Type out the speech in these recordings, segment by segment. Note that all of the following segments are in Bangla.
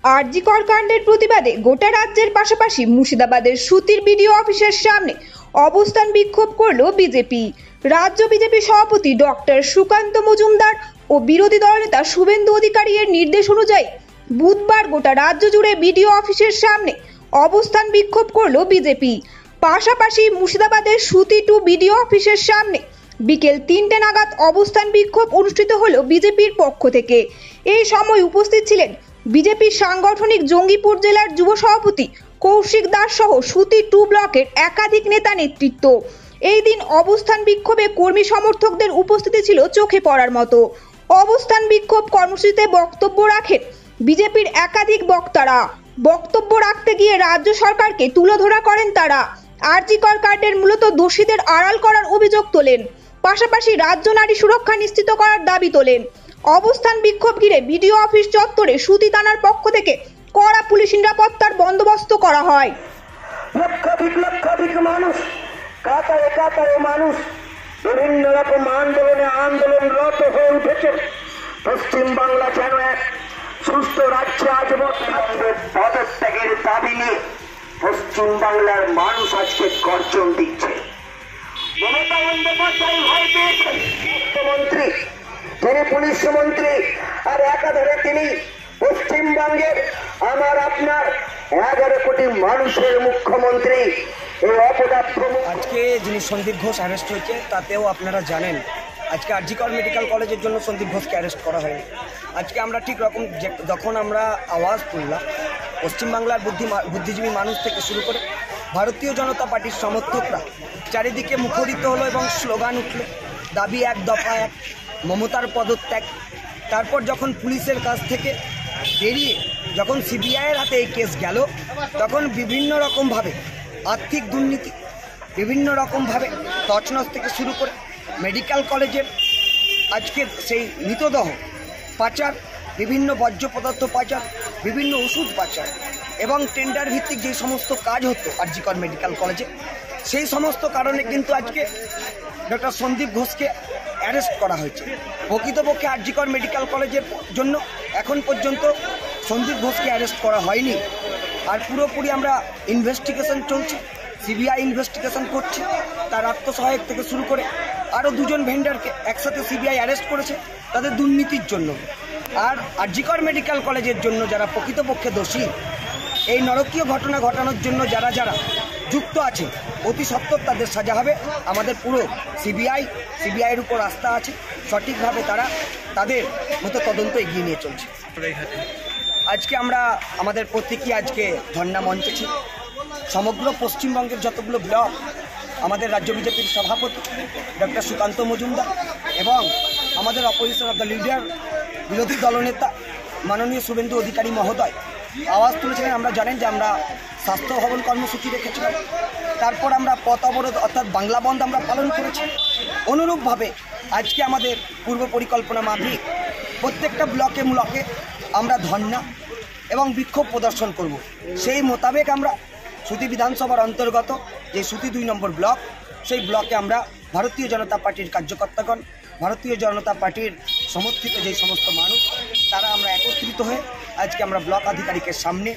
আরজি কর কাণ্ডের প্রতিবাদে গোটা রাজ্যের পাশাপাশি মুর্শিদাবাদের সুতির বিডিও অফিসের সামনে অবস্থান বিক্ষোভ করল বিজেপি। রাজ্য বিজেপি সভাপতি ডক্টর সুকান্ত মজুমদার ও বিরোধী দলনেতা শুভেন্দু অধিকারী এর নির্দেশ অনুযায়ী বুধবার গোটা রাজ্য জুড়ে বিডিও অফিসের সামনে অবস্থান বিক্ষোভ করল বিজেপি। পাশাপাশি মুর্শিদাবাদের সুতি 2 বিডিও অফিসের সামনে বিকেল 3টে নাগাদ অবস্থান বিক্ষোভ অনুষ্ঠিত হলো বিজেপির পক্ষ থেকে। এই সময় উপস্থিত ছিলেন বিজেপির সাংগঠনিক জঙ্গিপুর জেলার যুব সভাপতি কৌশিক দাস সহ সুতি 2 ব্লকের একাধিক নেতা নেতৃত্ব। এই দিন অবস্থান বিক্ষোভে কর্মী সমর্থকদের উপস্থিতি ছিল চোখে পড়ার মতো। অবস্থান বিক্ষোভ কর্মসূচিতে বক্তব্য রাখেন বিজেপির একাধিক বক্তারা। বক্তব্য রাখতে গিয়ে রাজ্য সরকারকে তুলোধরা করেন তারা। আরজি কর কাণ্ডের মূলত দোষীদের আড়াল করার অভিযোগ তোলেন, পাশাপাশি রাজ্য নারী সুরক্ষা নিশ্চিত করার দাবি তোলেন। অবস্থান বিক্ষোভ ঘিরে বিডিও অফিস চত্বরে সুতি থানার পক্ষ থেকে কড়া পুলিশ নিরাপত্তার বন্দোবস্ত করা হয়। লক্ষাধিক মানুষ, কাতারে কাতারে মানুষ বিভিন্ন রকম আন্দোলনরত হয়ে উঠেছে। পশ্চিম বাংলা যেন এক সুস্থ রাজ্যে আজীবন থাকবে পদত্যাগের দাবি নিয়ে পশ্চিম বাংলার মানুষ আজকে গর্জন দিচ্ছে। মমতা বন্দ্যোপাধ্যায় ভয় পেয়েছেন মুখ্যমন্ত্রী, তিনি পুলিশ মন্ত্রী, আর একাধারে তিনি পশ্চিমবঙ্গের আমার আপনার 11 কোটি মানুষের মুখ্যমন্ত্রী। এই অপদার্থ আজকে যিনি সন্দীপ ঘোষ অ্যারেস্ট হয়েছে তাতেও আপনারা জানেন আজকে আরজি কর মেডিকেল কলেজের জন্য সন্দীপ ঘোষকে অ্যারেস্ট করা হয়নি। আজকে আমরা ঠিক রকম যখন আমরা আওয়াজ তুললাম পশ্চিমবাংলার বুদ্ধিজীবী মানুষ থেকে শুরু করে ভারতীয় জনতা পার্টির সমর্থকরা চারিদিকে মুখরিত হলো এবং স্লোগান উঠল, দাবি 1 দফা 1, মমতার পদত্যাগ। তারপর যখন পুলিশের কাছ থেকে বেরিয়ে যখন সিবিআইয়ের হাতে এই কেস গেল, তখন বিভিন্ন রকমভাবে আর্থিক দুর্নীতি, বিভিন্ন রকমভাবে তছনছ থেকে শুরু করে মেডিকেল কলেজের আজকের সেই মৃতদেহ পাচার, বিভিন্ন বর্জ্য পদার্থ পাচার, বিভিন্ন ওষুধ পাচার এবং টেন্ডার ভিত্তিক যে সমস্ত কাজ হতো আরজি কর মেডিকেল কলেজে, সেই সমস্ত কারণে কিন্তু আজকে ডক্টর সন্দীপ ঘোষকে অ্যারেস্ট করা হয়েছে। প্রকৃতপক্ষে আরজি কর মেডিকেল কলেজের জন্য এখন পর্যন্ত সন্দীপ ঘোষকে অ্যারেস্ট করা হয়নি। আর পুরোপুরি আমরা ইনভেস্টিগেশন চলছে, সিবিআই ইনভেস্টিগেশন করছে। তার আত্মসহায়ক থেকে শুরু করে আরও 2 জন ভেন্ডারকে একসাথে সিবিআই অ্যারেস্ট করেছে তাদের দুর্নীতির জন্য। আর আরজি কর মেডিকেল কলেজের জন্য যারা প্রকৃতপক্ষে দোষী, এই নরকীয় ঘটনা ঘটানোর জন্য যারা যারা যুক্ত আছে, অতি সত্বর তাদের সাজা হবে। আমাদের পুরো সিবিআইয়ের উপর আস্থা আছে, সঠিকভাবে তারা তাদের মতো তদন্ত এগিয়ে নিয়ে চলছে। আজকে আমরা আমাদের প্রতীকী আজকে ধর্ণা মঞ্চে ছিল। সমগ্র পশ্চিমবঙ্গের যতগুলো ব্লক আমাদের রাজ্য বিজেপির সভাপতি ডক্টর সুকান্ত মজুমদার এবং আমাদের অপোজিশন অফ দ্য লিডার বিরোধী দলনেতা মাননীয় শুভেন্দু অধিকারী মহোদয় আওয়াজ তুলেছিলেন। আমরা জানেন যে আমরা স্বাস্থ্য ভবন কর্মসূচি রেখেছিলাম, তারপর আমরা পথ অবরোধ অর্থাৎ বাংলা বন্ধ আমরা পালন করেছি। অনুরূপভাবে আজকে আমাদের পূর্ব পরিকল্পনা মাফিক প্রত্যেকটা ব্লকে আমরা ধর্ণা এবং বিক্ষোভ প্রদর্শন করব। সেই মোতাবেক আমরা সুতি বিধানসভার অন্তর্গত যে সুতি 2 নম্বর ব্লক, সেই ব্লকে আমরা ভারতীয় জনতা পার্টির কার্যকর্তাগণ, ভারতীয় জনতা পার্টির সমর্থিত যে সমস্ত মানুষ, তারা আমরা একত্রিত হয়ে আজকে আমরা ব্লক আধিকারিকের সামনে,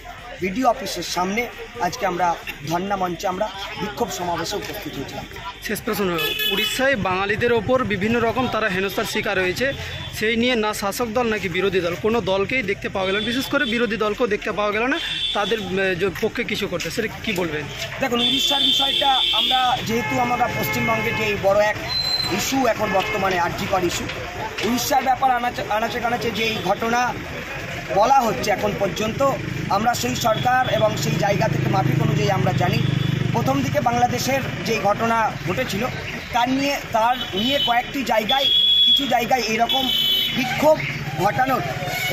বিডিও অফিসের সামনে আজকে আমরা ধর্ণা মঞ্চে আমরা বিক্ষোভ সমাবেশে উপস্থিত হয়েছিলাম। শেষ প্রশ্ন, উড়িষ্যায় বাঙালিদের ওপর বিভিন্ন রকম তারা হেনস্থার শিকার হয়েছে, সেই নিয়ে না শাসক দল নাকি বিরোধী দল কোনো দলকেই দেখতে পাওয়া গেল, বিশেষ করে বিরোধী দলকেও দেখতে পাওয়া গেল না তাদের পক্ষে কিছু করতে, সেটা কী বলবেন? দেখুন, উড়িষ্যার বিষয়টা আমরা যেহেতু আমরা পশ্চিমবঙ্গে যে বড় এক ইস্যু এখন বর্তমানে আরজি কর ইস্যু, উড়িষ্যার ব্যাপার আনাচে কানাচে যে ঘটনা বলা হচ্ছে এখন পর্যন্ত, আমরা সেই সরকার এবং সেই জায়গা থেকে মাফিক অনুযায়ী আমরা জানি প্রথম দিকে বাংলাদেশের যে ঘটনা ঘটেছিল তার নিয়ে কয়েকটি জায়গায়, কিছু জায়গায় এরকম বিক্ষোভ ঘটানোর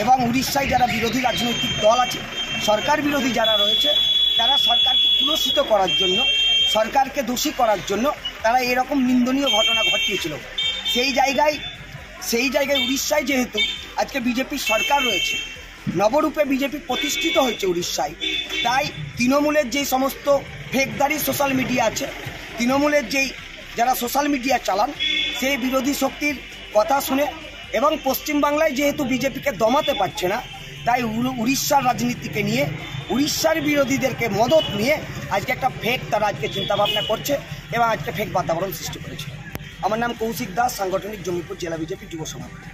এবং উড়িষ্যায় যারা বিরোধী রাজনৈতিক দল আছে, সরকার বিরোধী যারা রয়েছে, তারা সরকারকে কুলসিত করার জন্য, সরকারকে দোষী করার জন্য তারা এরকম নিন্দনীয় ঘটনা ঘটিয়েছিল। সেই জায়গায় উড়িষ্যায় যেহেতু আজকে বিজেপির সরকার রয়েছে, নবরূপে বিজেপি প্রতিষ্ঠিত হয়েছে উড়িষ্যায়, তাই তৃণমূলের যেই সমস্ত ফেকদারি সোশ্যাল মিডিয়া আছে, তৃণমূলের যারা সোশ্যাল মিডিয়া চালান, সেই বিরোধী শক্তির কথা শুনে এবং পশ্চিমবাংলায় যেহেতু বিজেপিকে দমাতে পারছে না, তাই উড়িষ্যার রাজনীতিকে নিয়ে, উড়িষ্যার বিরোধীদেরকে মদত নিয়ে আজকে একটা ফেক তারা আজকে চিন্তাভাবনা করছে এবং আজকে ফেক বাতাবরণ সৃষ্টি করেছে। আমার নাম কৌশিক দাস, সাংগঠনিক জঙ্গিপুর জেলা বিজেপি যুব সভাপতি।